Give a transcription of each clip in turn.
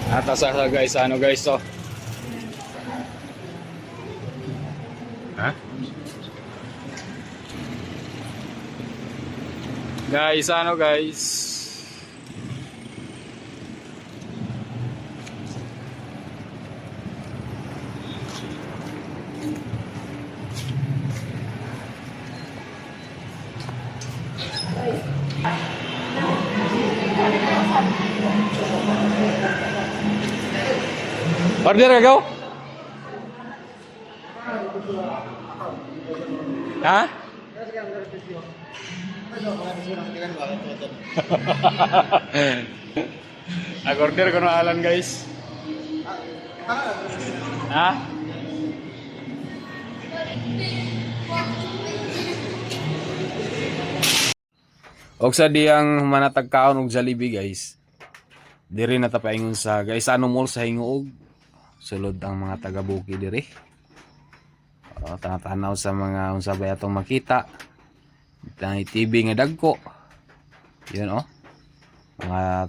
Atasa guys, ano guys to? Ha? Guys, ano guys? Order agaw? Ha? Nag-order ko na alan guys. Ha? Og sa diyang manatag kaon og Jollibee guys. Diri na ta paingon sa guys ano mall sa Hinguog. Sulod ang mga taga Buki diri. Tanaw sa mga unsa ba atong makita. Tang TV nga dagko. Yun oh. Mga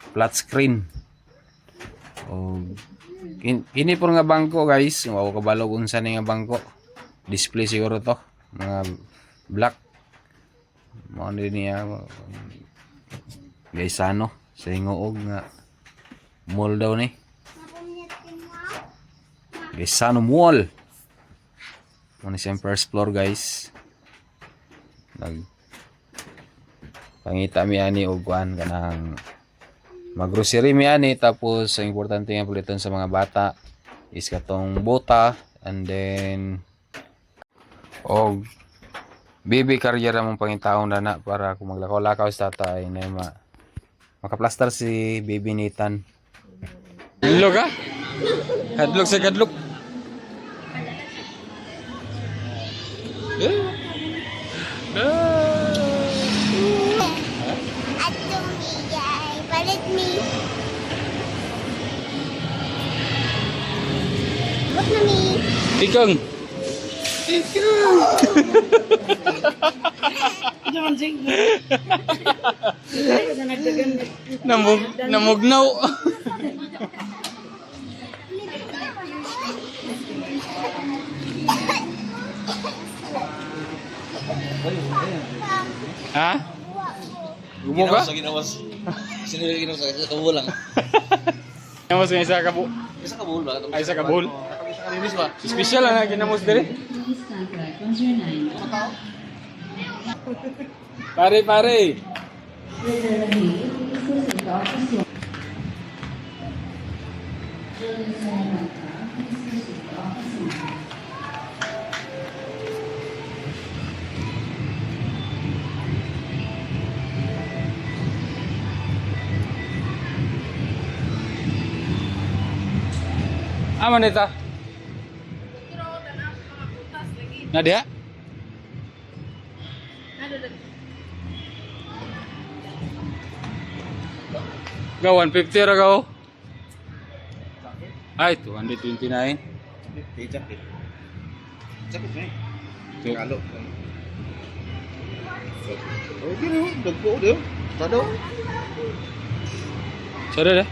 flat screen. O kini por nga bangko guys, wa ko kabalo unsa ni nga bangko. Display siguro to, mga black. Mo niya guys ano, sa Hinguog nga mall daw ni. Guys ano mall. Ano siya first floor guys. Pangita mi ani og kuan kanang maggrocery mi ani, tapos ang importante nga puliton sa mga bata is katong bota and then og baby carrier among pangitaon dana para kung maglakaw-lakaw sa tatay na makaplastar si baby Nathan. Hadlok ha? Hadlok sa hadlok. Palit me. Look na me. Ikang. Jangan sing. Namugnaw. Ha? Gumo ka? Sino yung ginawa sa kabul lang? Ginamos nga isa ka bu. Isa kabul ba? Ay isa ka bul. Isa kalinis ba? Special na ginamos dire. Pare. Aman ita. Nadia? Go 150 ra go. Ay 229. Jakit. Jakit ni. Tu- Kalo. Oh, gini, dagko dia. Tado. Sorry deh.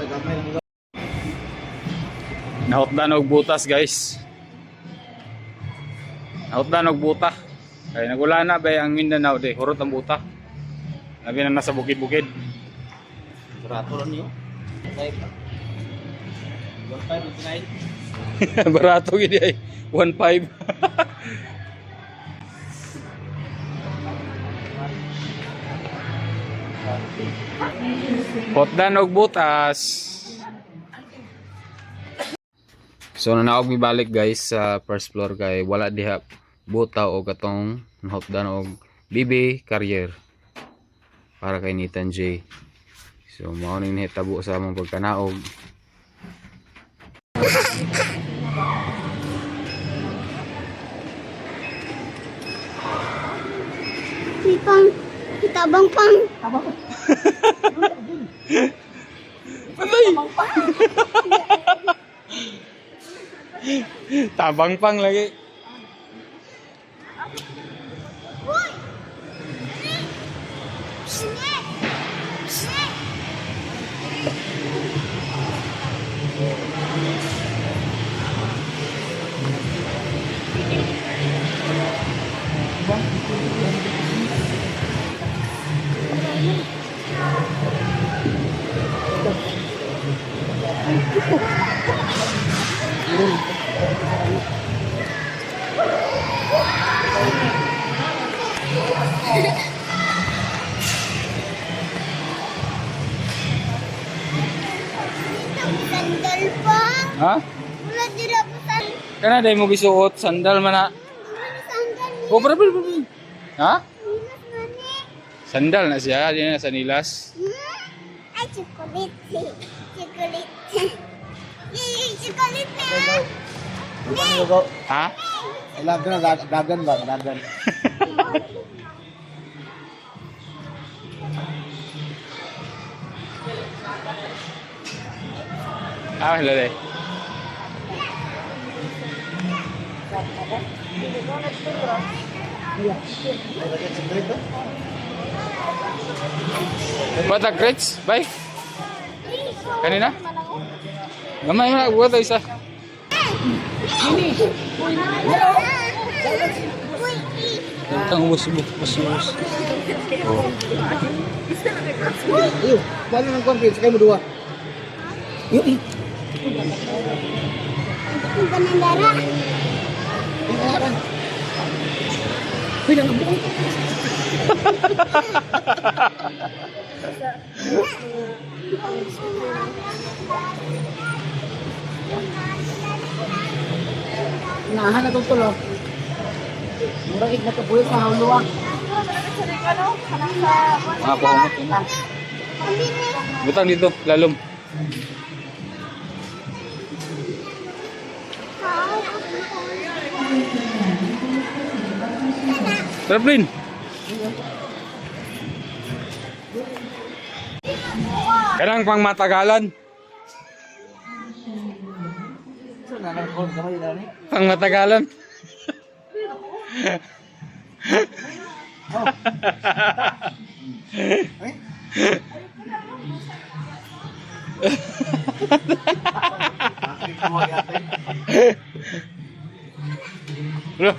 Gamay lang. Nahutdan og butas guys. Nahutdan og buta. Kaya nagulana ba ang Mindanao de, hurot ang buta. Labi na nasa bukid-bukid. Barato lang niyo. Barato gid ay 1.5. Hutdan og butas. So nanaog mi balik guys sa first floor kay wala diha buta o katong hotdan og BB carrier para kay Nathan J. So mao ning nahitabo sa among pagkanaog. Pang, kitabang pang. Patay. Tabang pang lagi. Sandal pang. Ha? Wala dira po sandal. Kana day mo gisuot sandal man na. Wala sandal ni. Oh, para. Ha? Nilas mani. Sandal na siya, di na sa nilas. Ay, chocolate. Chocolate. Yay, chocolate na. Ha? Dagan dagan ba? Dagan. Ah, hello day. Bata grits, bye. Kanina? Gamay mo na, buhat tayo isa. Tentang ubus. Oh. Iyo, paano nang confidence kayo mo dua? Iyo. Ang panandara. Nahan na itong tulo. Murang ik na ito buhay sa hauluwa. Ah, pahumot mo. Butang dito, lalom. Traplin. Kanang pang matagalan. So nanang call kamay na ni. Pang matagalan. Bro.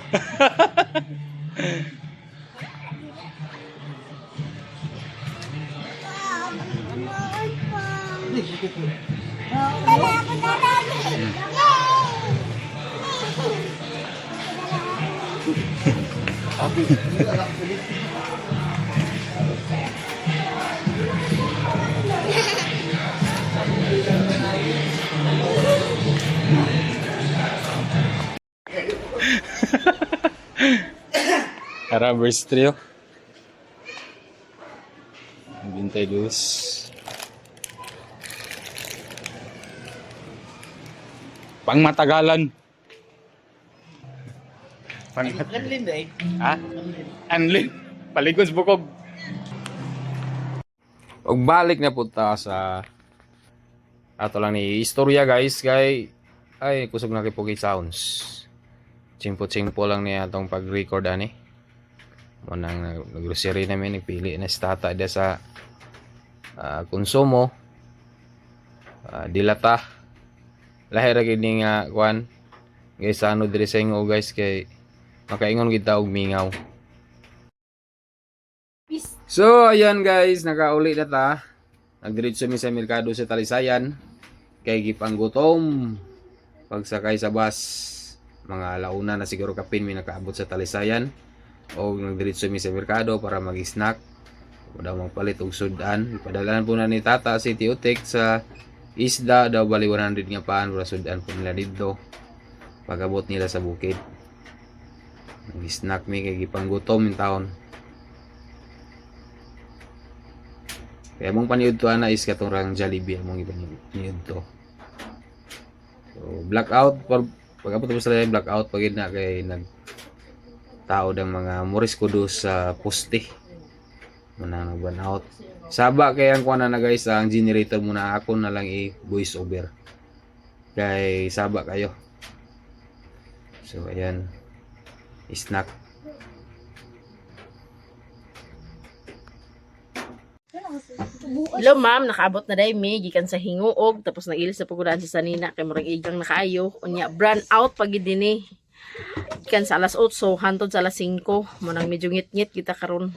Dala ako dala. Arabers trio. Bintay dus. Pang matagalan. Pang Kanlin day. ha? Anlin. Paligos bukog. Og balik na punta sa ato lang ni istorya guys kay ay kusog na kay sounds. Chimpo lang niya atong pag-record ani. Mo nang nag-grocery namin nagpili na si tata dia sa konsumo. Dilata. Lahi ra gid ni nga kwan. Guys ano diri sa inyo guys kay makaingon kita og mingaw. So ayan guys, nakauli na ta. Nagdiretso mi sa merkado sa Talisayan kay gipanggutom. Pagsakay sa bus, mga alauna na siguro kapin mi nakaabot sa Talisayan o nagdiretso mi sa merkado para mag-snack. Daw magpalit og sudan. Ipadalahan po na ni tata si Tiutek sa isda daw bali 100 nga paan para sudan po nila dito. Pagabot nila sa bukid. Nag-snack mi kay gipanggutom in taon. Kaya mong paniud to ana is katong rang Jollibee mong ipaniud to. So blackout pag-abot mo sila yung blackout pagid na kay nag tao ng mga Morris Kudos sa poste. Muna nag-burn out. Saba kay ang kuana na guys ang generator muna ako na lang i-voice over. Kay saba kayo. So ayan. Snack. Hello ma'am, nakaabot na day mi gikan sa hinguog tapos nagilis sa pagudaan sa sanina kay murag igang nakaayo unya brand out pagid dinhi. Kan sa alas 8 hantod sa alas 5 mo nang medyo ngit-ngit kita karon.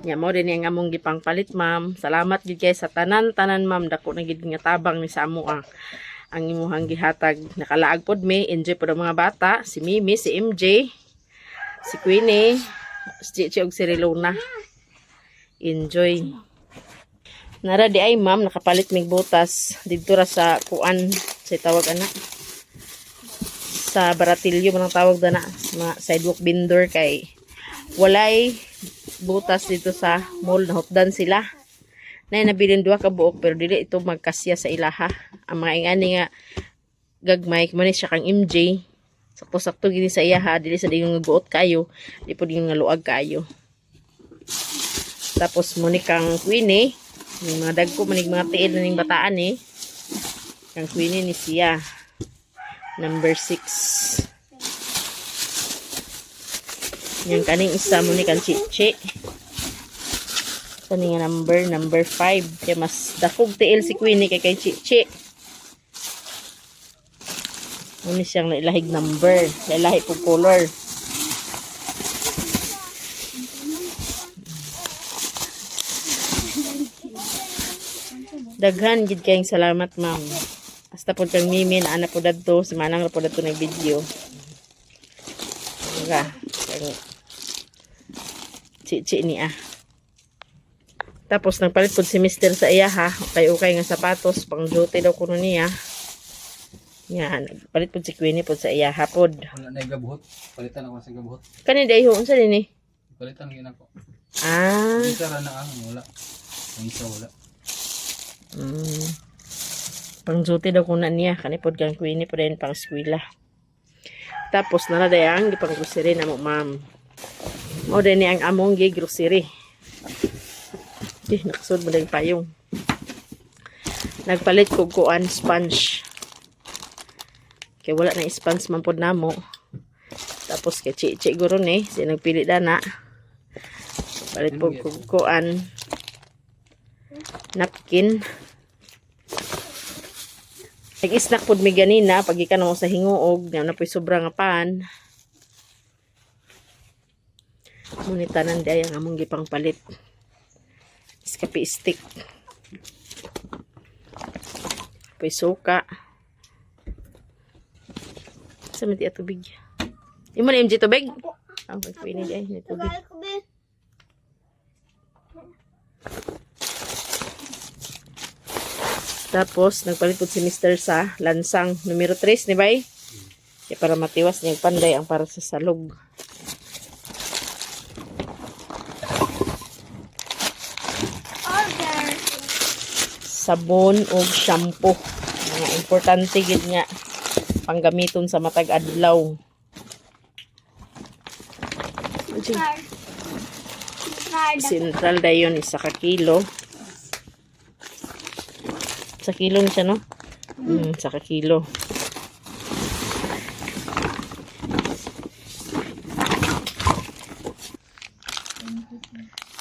Nya mo din yang among gipangpalit ma'am. Salamat gid kay sa tanan-tanan ma'am, dako na gid nga tabang ni sa amo ang imuhang gihatag. Nakalaag pod mi, enjoy pod ang mga bata, si Mimi, si MJ, si Queenie, si Chichi ug si Relona. Enjoy. Nara di ay ma'am, nakapalit mig butas didto ra sa kuan, sa tawag ana, sa baratilyo man ang tawag dana, mga sidewalk vendor kay walay butas dito sa mall, nahutdan sila. Nay nabilin 2 ka buok pero dili ito magkasya sa ilaha. Ang mga ingani nga gagmay man siya kang MJ. Sakto-sakto gini sa iyaha, dili sa dingon nga guot kayo, di po dingon nga luag kayo. Tapos mo ni kang Queenie, yung mga dagko manig mga tiil na ning bataan eh. Kang Queenie ni siya. Number 6. Yang kaning isa mo ni kang Chichi. Kani nga number 5. Kaya mas dakog tiil si Queenie kay Chichi. Ano siyang nailahig number. Nailahi po color. Daghan gid kayong salamat ma'am. Hasta po kang Mimi na anak po dadto. Si Manang na po dadto ng video. Nga. Chichi ni Tapos nagpalit po si Mister sa iya ha. Okay nga sapatos. Pang duty daw kuno niya. Yan. Nagpalit po si Queenie po sa iya ha pod. Wala na gabuhot. Palitan ako sa gabuhot. Kani day ho. Unsa din eh? Palitan yun ako. Ah. Isa ra na wala. Ang isa wala. Pang duty daw kuno niya. Kani pod kang Queenie po din pang eskwela. Tapos naladayang di pang grocery na mo ma'am. Mo din ni ang among gi grocery. Nakasud mo na yung payong. Nagpalit ko kuan sponge. Kaya wala na sponge man pod namo. Tapos kay Chichi guro ni, si nagpili dana. Palit po ko kuan napkin. Nag-snack pod mi ganina pag ikan mo sa hinguog, na po'y sobrang pan. Munitanan day ang among gipang palit. Iskapi stick. Po'y suka. Sa mati at tubig. Imo na MJ tubig? Ang pagpini day ni tubig. Tapos nagpalit po si Mr. sa lansang numero 3 ni bay. Kaya para matiwas niya panday ang para sa salog. Sabon o shampoo. Mga importante gid nga panggamiton sa matag adlaw. Central dayon isa ka kilo. Sa kilo na siya no? Sa ka kilo.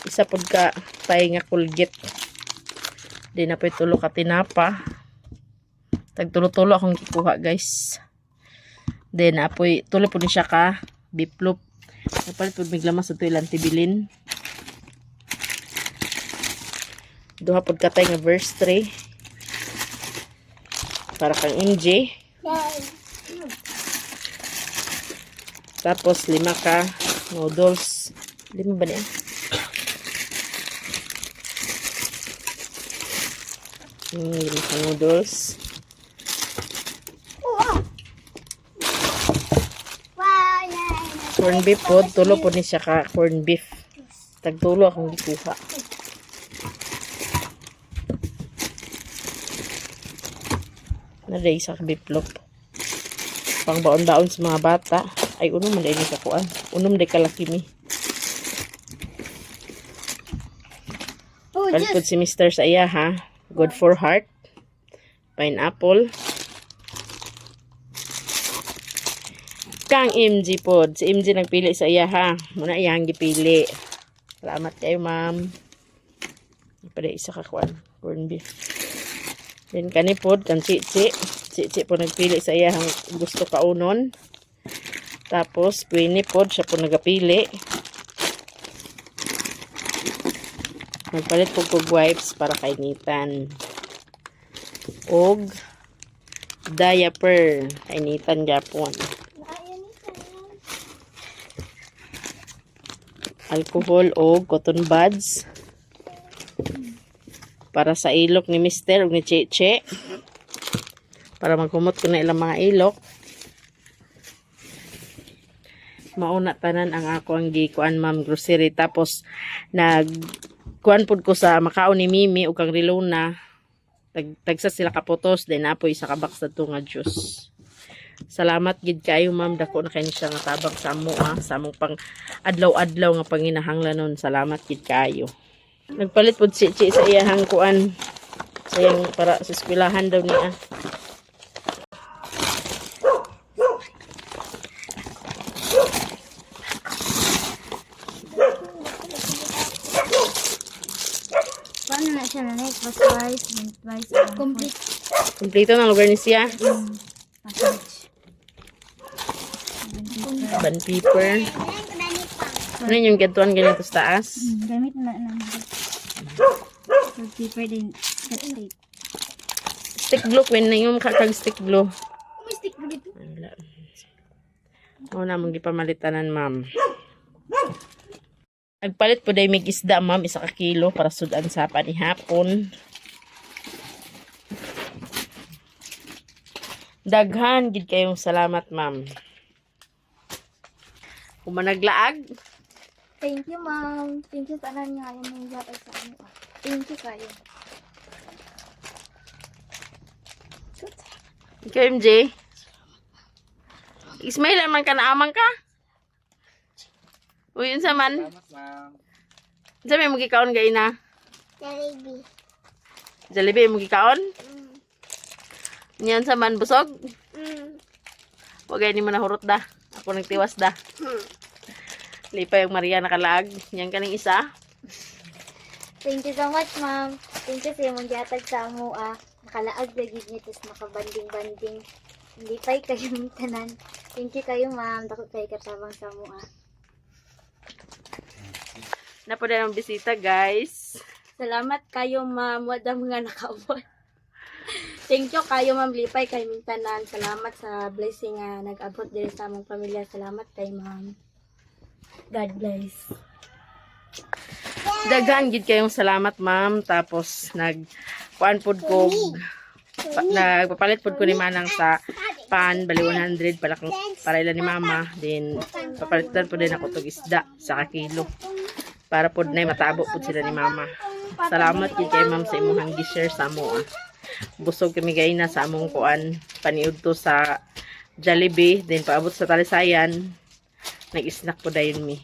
Isa pod ka tay nga Colgate. Di na po tulo ka tinapa. Tagtulo-tulo akong kikuha guys. Then apoy tulo po ni siya ka biplop. Napalit po miglamas ito ilang tibilin. Duha po katay nga verse 3. Para kang MJ. Tapos 5 ka noodles. 5 ba niya? Noodles. Corn beef po. Tulo po ni siya ka corn beef. Tagtulo akong gikuha. Naday sa biplop. Pang baon-baon sa mga bata. Ay unom man day ni kakuan. Unom day kalaki mi. Palipod si Mr. sa iya ha. Good for heart. Pineapple. Kang MG pod. Si MG nagpili sa iya ha. Muna iyang gipili. Salamat kayo ma'am. Pada isa kakuan. Corn beef. Then kanipod. Kan Chichi. Chichi po nagpili sa iya. Gusto kaunon. Tapos Queenie pod siya po nagapili. Nagpalit po kog wipes para kainitan. Og diaper kainitan gyapon. Alcohol o cotton buds para sa ilok ni Mister ug ni Cheche para maghumot ko na ilang mga ilok. Mauna tanan ang ako ang gikuan ma'am grocery, tapos kuan pud ko sa Macau ni Mimi ug kang Rilona tagsa sila kapotos then apoy isa ka box to nga juice. Salamat gid kayo ma'am, dako na kayo siya nga tabang sa amo sa among pang adlaw-adlaw nga panginahanglanon. Salamat gid kayo. Nagpalit pud si sa iyahang kuan sayang para sa eskwelahan daw niya. Paano na siya na twice, complete. Kompleto ng lugar ni siya. Band paper. Ano yung gantuan ganito sa taas? Gamit na naman. Paper din. Stick glue, when na yung kakag stick glue. Stick mo dito. Wala. Oo na, mong gipamalitanan, ma'am. Nagpalit po dahil may isda, ma'am, 1 kilo para sudan sa panihapon. Daghan, gid kayong salamat, ma'am. Kung managlaag, Thank you, ma'am. Thank you sa anan nga yung mga gatag sa ano. Thank you kayo. ikaw, MJ. Ismail, man ka na amang ka? Uy, yun sa man. Sa may magikaon gay na. Jollibee. Jollibee, magikaon? Yan sa man, busog? Huwag ni mo nahurot da. Ako nagtiwas da. Lipa yung Maria nakalaag. Yan kaning isa. Thank you so much, ma'am. Thank you sa imong gatag sa amo. Nakalaag lagi niya, tapos makabanding-banding. Hindi pa kayo ng tanan. Thank you kayo, ma'am. Dako kayo katabang sa amo. Napo na ng bisita, guys. Salamat kayo, ma'am. Wala mga nakaabot. Thank you kayo, ma'am. Lipay kayo ng tanan. Salamat sa blessing nga nag-abot din sa among pamilya. Salamat kay ma'am. God bless. Daghan gid kayong salamat, ma'am. Tapos nagkuan pod ko nagpapalit pod ko ni manang sa pan bali 100 para ila ni mama. Then papalitan pod din ako tog isda sa kilo para pod nay matabo pod sila ni mama. Salamat gid kay ma'am sa imong gi-share sa amo. Busog kami gayna sa among kuan paniud to sa Jollibee, then paabot sa Talisayan. Nag-snack po dayon mi.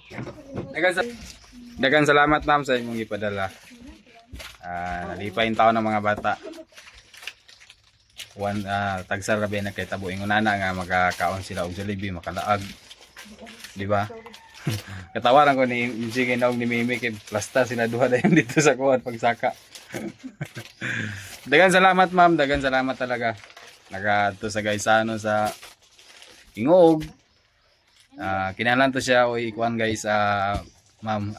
Dagan salamat ma'am sa imong ipadala. Nalipay yung taon ng mga bata. Tagsar rabi na kay tabo ingon ana nga magkakaon sila og Jollibee makalaag. Di ba? Katawaran ko ni MJ og ni Mimi kay plasta sila duha dayon dito sa kuwan pagsaka. Dagan salamat ma'am, dagan salamat talaga. Nagato sa gaysano sa Ingog. Kinalan to siya o ikuan guys, ma'am,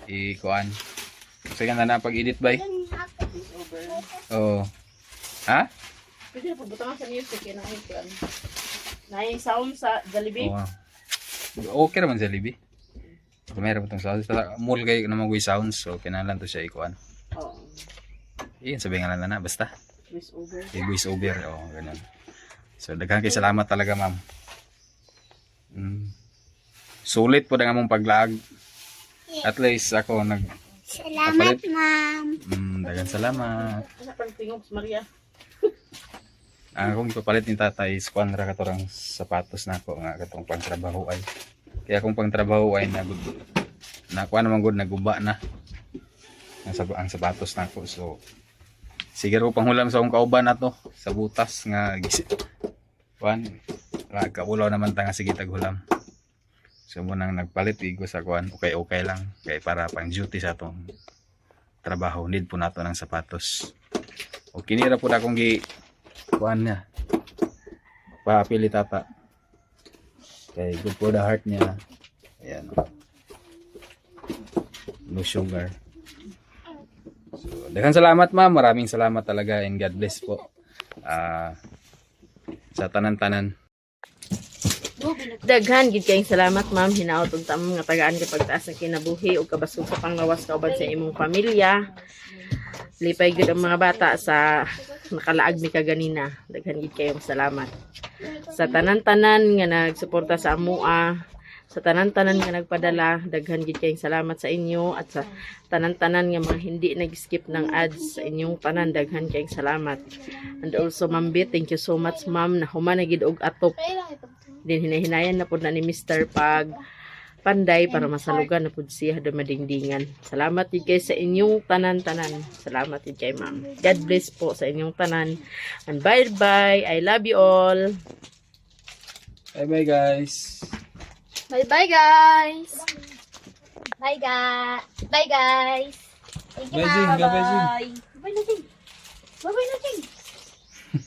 ikuan. So yan na pag-edit bay. Oh. Ha? Pwede po butang sa music yun ang plan. Naing sound sa Jollibee. Oh. Okay naman Jollibee. Meron po itong sounds. Mall kayo naman with sounds. So kinalan to siya ikuan. Oo. Iyan sabi nga lang na basta. Voice over. Voice over. Oh, ganun. So daghan kay salamat talaga ma'am. Sulit po na nga mong paglag. At least ako Salamat, ma'am. dagan salamat. Ano pang tingog sa Maria? Kung ipapalit ni tatay is kuan ra katorang sapatos nako nga katong pangtrabaho ay. Kaya kung pangtrabaho ay na kuan naman gud naguba na. Ang sapatos nako. So siguro panghulam sa akong kauban nato sa butas nga kuan kaulaw naman ta nga sige taghulam. So munang nagpalit igo sa kuan okay lang kay para pang duty sa atong trabaho need po nato ng sapatos. O kinira po na akong gi kuan niya papili tata Okay, good for the heart niya. Ayan. No sugar. So, daghang salamat ma'am. Maraming salamat talaga and God bless po. Sa tanan-tanan. Daghan gid kayong salamat ma'am, hinaot og tamang nga tagaan kay pagtaas ng kinabuhi ug kabasog sa panglawas kauban sa imong pamilya. Lipay gid ang mga bata sa nakalaag mi kaganina. Daghan gid kayong salamat. Sa tanan-tanan nga nagsuporta sa amoa, sa tanan-tanan nga nagpadala, daghan gid kayong salamat sa inyo, at sa tanan-tanan nga mga hindi nag-skip ng ads sa inyong tanan, daghan kayong salamat. And also Ma'am B, thank you so much ma'am, na humana gid og atop. Din hinahinayan na pud na ni Mr. pag panday para masalugan na pud siya do madingdingan. Salamat gid kay sa inyong tanan-tanan. Salamat gid kay ma'am. God bless po sa inyong tanan. And bye-bye. I love you all. Bye-bye guys. Bye-bye, guys. Bye, guys. Bye, guys. Thank you, Bye, Jing. ma'am. Bye-bye, Jing. Bye-bye na, Jing. Bye-bye na, Jing.